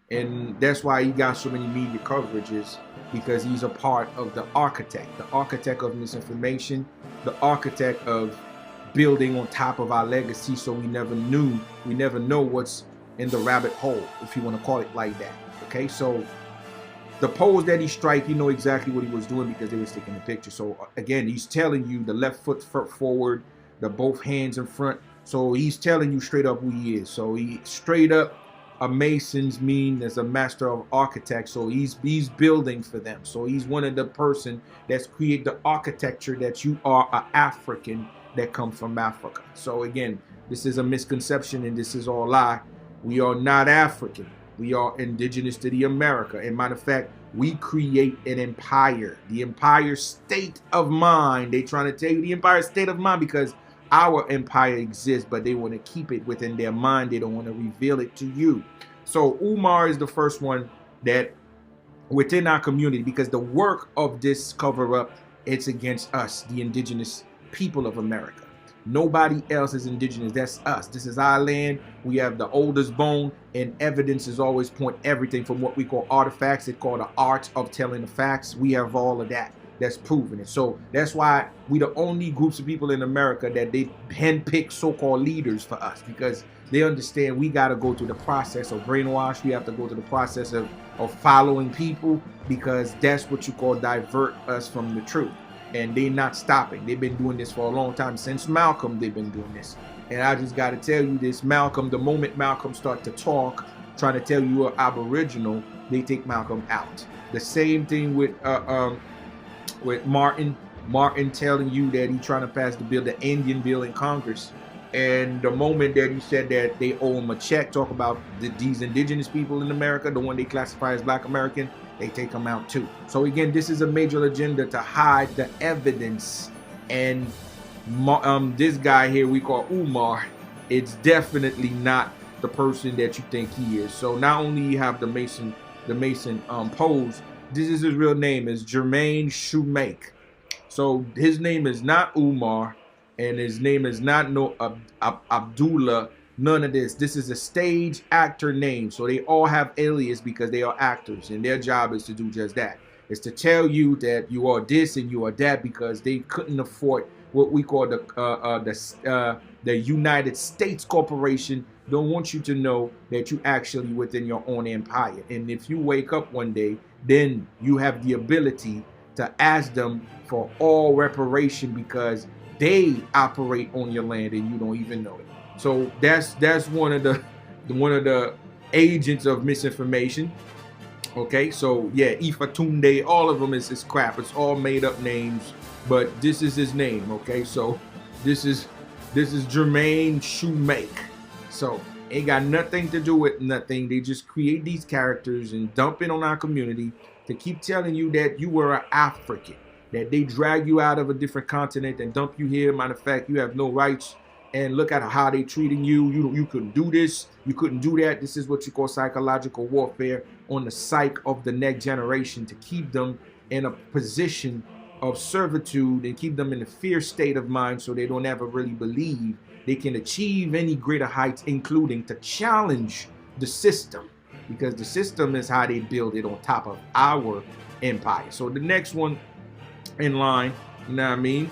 And that's why he got so many media coverages, because he's a part of the architect of misinformation, the architect of building on top of our legacy, so we never know what's in the rabbit hole, if you want to call it like that. Okay, so the pose that he strike, you know exactly what he was doing because they was taking the picture. So again, he's telling you the left foot forward, the both hands in front. So he's telling you straight up who he is. So he straight up, a Mason's mean as a master of architects. So he's building for them. So he's one of the person that's create the architecture that you are an African that come from Africa. So again, this is a misconception and this is all lie. We are not African. We are indigenous to the America. And matter of fact, we create an empire, the empire state of mind. They trying to tell you the empire state of mind because our empire exists, but they want to keep it within their mind. They don't want to reveal it to you. So Umar is the first one that within our community, because the work of this cover up, it's against us, the indigenous people of America. Nobody else is indigenous. That's us. This is our land. We have the oldest bone, and evidence is always point everything from what we call artifacts. It's called the art of telling the facts. We have all of that. That's proven it. So that's why we the only groups of people in America that they handpick so-called leaders for us, because they understand we got to go through the process of brainwash. We have to go through the process of following people, because that's what you call divert us from the truth. And they're not stopping. They've been doing this for a long time. Since Malcolm, they've been doing this. And I just got to tell you this, Malcolm, the moment Malcolm start to talk, trying to tell you you're Aboriginal, they take Malcolm out. The same thing with Martin. Martin telling you that he trying to pass the bill, the Indian bill in Congress. And the moment that he said that they owe him a check, talk about these indigenous people in America, the one they classify as Black American, they take them out too. So again, this is a major agenda to hide the evidence. And this guy here we call Umar, it's definitely not the person that you think he is. So not only you have the Mason pose, this is his real name is Jermaine Shoemake. So his name is not Umar, and his name is not Abdullah. None of this. This is a stage actor name. So they all have alias because they are actors, and their job is to do just that. It's to tell you that you are this and you are that, because they couldn't afford what we call the United States Corporation. Don't want you to know that you actually within your own empire. And if you wake up one day, then you have the ability to ask them for all reparation, because they operate on your land and you don't even know it. So that's one of the agents of misinformation. Okay, so yeah, Ifatunde, all of them is crap. It's all made up names, but this is his name. Okay, so this is Jermaine Shoemake. So ain't got nothing to do with nothing. They just create these characters and dump it on our community to keep telling you that you were an African, that they drag you out of a different continent and dump you here. Matter of fact, you have no rights. And look at how they treating you. You couldn't do this. You couldn't do that. This is what you call psychological warfare on the psyche of the next generation, to keep them in a position of servitude and keep them in a fear state of mind, so they don't ever really believe they can achieve any greater heights, including to challenge the system, because the system is how they build it on top of our empire. So the next one in line, you know what I mean,